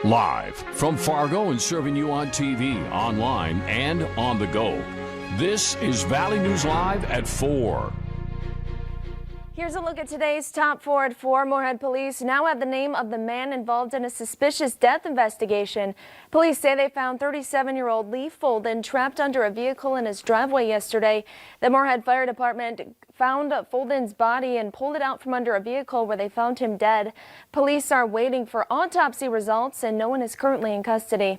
Live from Fargo and serving you on TV, online, and on the go. This is Valley News Live at 4. Here's a look at today's top 4 at 4. Moorhead police now have the name of the man involved in a suspicious death investigation. Police say they found 37-year-old Lee Folden trapped under a vehicle in his driveway yesterday. The Moorhead Fire Department found Folden's body and pulled it out from under a vehicle where they found him dead. Police are waiting for autopsy results and no one is currently in custody.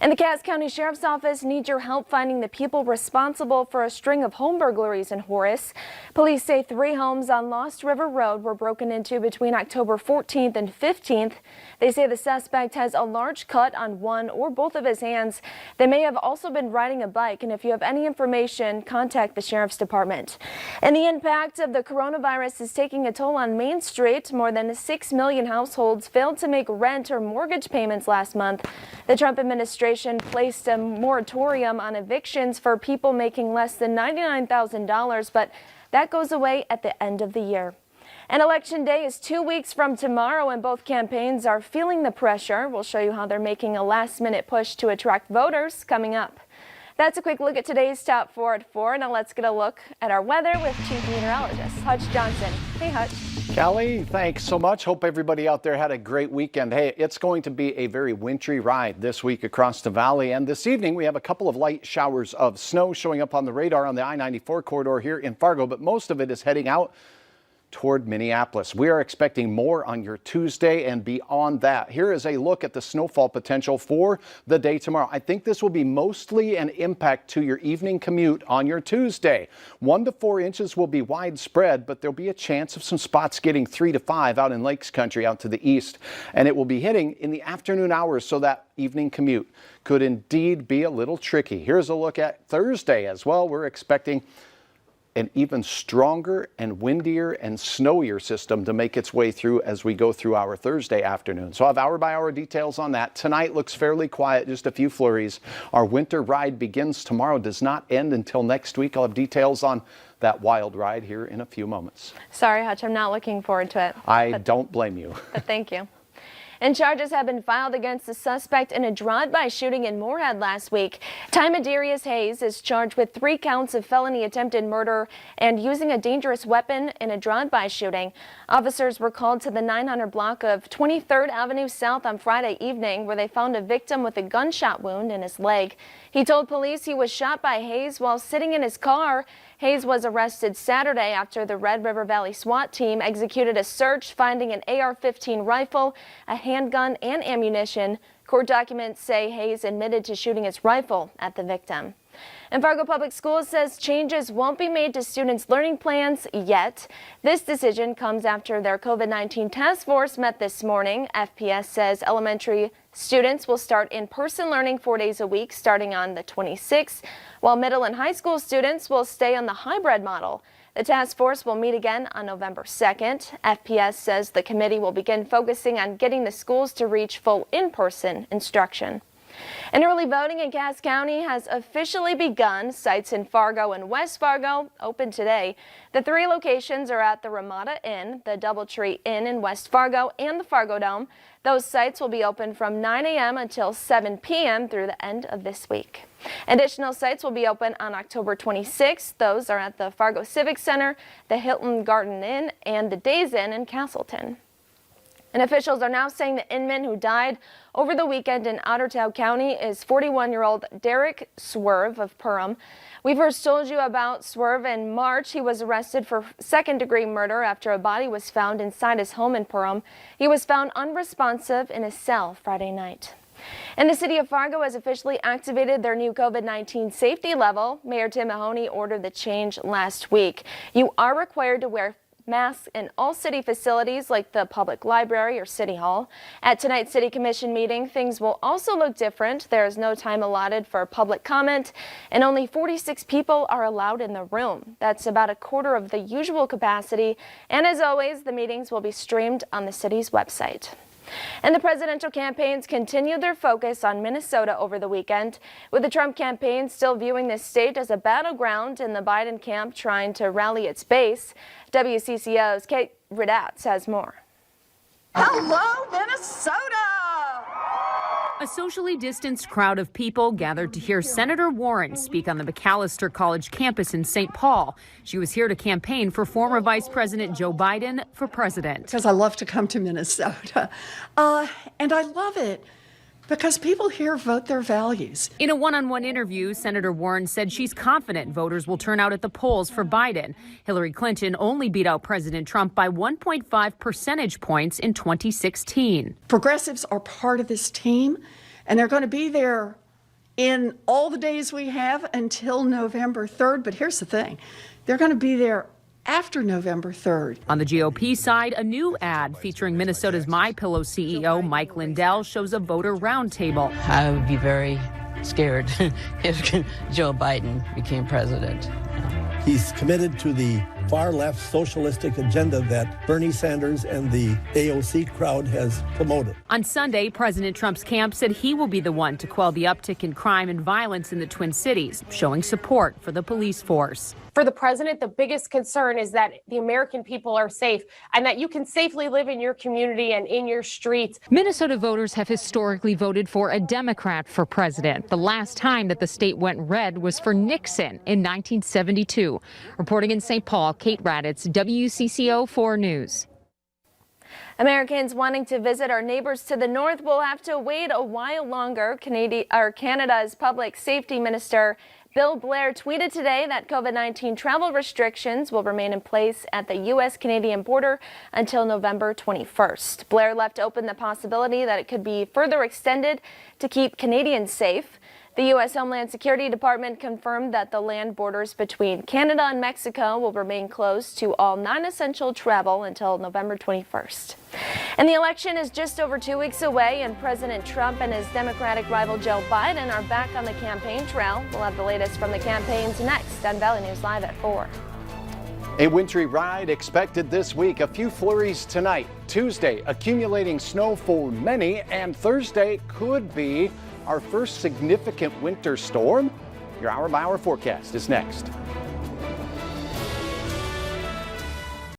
And the Cass County Sheriff's Office needs your help finding the people responsible for a string of home burglaries in Horace. Police say 3 homes on Lost River Road were broken into between October 14th and 15th. They say the suspect has a large cut on one or both of his hands. They may have also been riding a bike, and if you have any information, contact the Sheriff's Department. And the impact of the coronavirus is taking a toll on Main Street. More than 6 million households failed to make rent or mortgage payments last month. The Trump administration placed a moratorium on evictions for people making less than $99,000, but that goes away at the end of the year. And Election Day is 2 weeks from tomorrow, and both campaigns are feeling the pressure. We'll show you how they're making a last-minute push to attract voters coming up. That's a quick look at today's top 4 at 4. Now let's get a look at our weather with Chief Meteorologist Hutch Johnson. Hey, Hutch. Kelly, thanks so much. Hope everybody out there had a great weekend. Hey, it's going to be a very wintry ride this week across the valley. And this evening, we have a couple of light showers of snow showing up on the radar on the I-94 corridor here in Fargo, but most of it is heading out toward Minneapolis. We are expecting more on your Tuesday and beyond that. Here is a look at the snowfall potential for the day tomorrow. I think this will be mostly an impact to your evening commute on your Tuesday. 1 to 4 inches will be widespread, but there'll be a chance of some spots getting 3 to 5 out in Lakes Country out to the east. And it will be hitting in the afternoon hours, so that evening commute could indeed be a little tricky. Here's a look at Thursday as well. We're expecting an even stronger and windier and snowier system to make its way through as we go through our Thursday afternoon. So I'll have hour-by-hour details on that. Tonight looks fairly quiet, just a few flurries. Our winter ride begins tomorrow, does not end until next week. I'll have details on that wild ride here in a few moments. Sorry, Hutch, I'm not looking forward to it. Don't blame you. But thank you. And charges have been filed against the suspect in a drive-by shooting in Moorhead last week. Timedarius Hayes is charged with 3 counts of felony attempted murder and using a dangerous weapon in a drive-by shooting. Officers were called to the 900 block of 23rd Avenue South on Friday evening, where they found a victim with a gunshot wound in his leg. He told police he was shot by Hayes while sitting in his car. Hayes was arrested Saturday after the Red River Valley SWAT team executed a search, finding an AR-15 rifle, a handgun, and ammunition. Court documents say Hayes admitted to shooting his rifle at the victim. And Fargo Public Schools says changes won't be made to students' learning plans yet. This decision comes after their COVID-19 task force met this morning. FPS says elementary students will start in-person learning 4 days a week starting on the 26th, while middle and high school students will stay on the hybrid model. The task force will meet again on November 2nd. FPS says the committee will begin focusing on getting the schools to reach full in-person instruction. And early voting in Cass County has officially begun. Sites in Fargo and West Fargo open today. The 3 locations are at the Ramada Inn, the Doubletree Inn in West Fargo, and the Fargo Dome. Those sites will be open from 9 a.m. until 7 p.m. through the end of this week. Additional sites will be open on October 26th. Those are at the Fargo Civic Center, the Hilton Garden Inn, and the Days Inn in Castleton. And officials are now saying the Inman who died over the weekend in Ottertail County is 41-year-old Derek Swerve of Perham. We first told you about Swerve in March. He was arrested for second-degree murder after a body was found inside his home in Perham. He was found unresponsive in his cell Friday night. And the city of Fargo has officially activated their new COVID-19 safety level. Mayor Tim Mahoney ordered the change last week. You are required to wear masks in all city facilities like the public library or city hall. At tonight's city commission meeting, things will also look different. There is no time allotted for public comment, and only 46 people are allowed in the room. That's about a quarter of the usual capacity. And as always, the meetings will be streamed on the city's website. And the presidential campaigns continued their focus on Minnesota over the weekend, with the Trump campaign still viewing this state as a battleground and the Biden camp trying to rally its base. WCCO's Kate Ridat has more. Hello, Minnesota! A socially distanced crowd of people gathered to hear Senator Warren speak on the McAllister College campus in St. Paul. She was here to campaign for former Vice President Joe Biden for president. Because I love to come to Minnesota, and I love it because people here vote their values. In a one-on-one interview, Senator Warren said she's confident voters will turn out at the polls for Biden. Hillary Clinton only beat out President Trump by 1.5 percentage points in 2016. Progressives are part of this team, and they're going to be there in all the days we have until November 3rd. But here's the thing, they're going to be there after November 3rd. On the GOP side, a new ad featuring Minnesota's MyPillow CEO Mike Lindell shows a voter roundtable. I would be very scared if Joe Biden became president. He's committed to the far-left socialistic agenda that Bernie Sanders and the AOC crowd has promoted. On Sunday, President Trump's camp said he will be the one to quell the uptick in crime and violence in the Twin Cities, showing support for the police force. For the president, the biggest concern is that the American people are safe and that you can safely live in your community and in your streets. Minnesota voters have historically voted for a Democrat for president. The last time that the state went red was for Nixon in 1972. Reporting in St. Paul, Kate Raditz, WCCO 4 News. Americans wanting to visit our neighbors to the north will have to wait a while longer. Canada's public safety minister Bill Blair tweeted today that COVID-19 travel restrictions will remain in place at the U.S.-Canadian border until November 21st. Blair left open the possibility that it could be further extended to keep Canadians safe. The U.S. Homeland Security Department confirmed that the land borders between Canada and Mexico will remain closed to all non-essential travel until November 21st. And the election is just over 2 weeks away, and President Trump and his Democratic rival Joe Biden are back on the campaign trail. We'll have the latest from the campaigns next on Valley News Live at 4. A wintry ride expected this week. A few flurries tonight. Tuesday, accumulating snow for many, and Thursday could be our first significant winter storm. Your hour-by-hour forecast is next.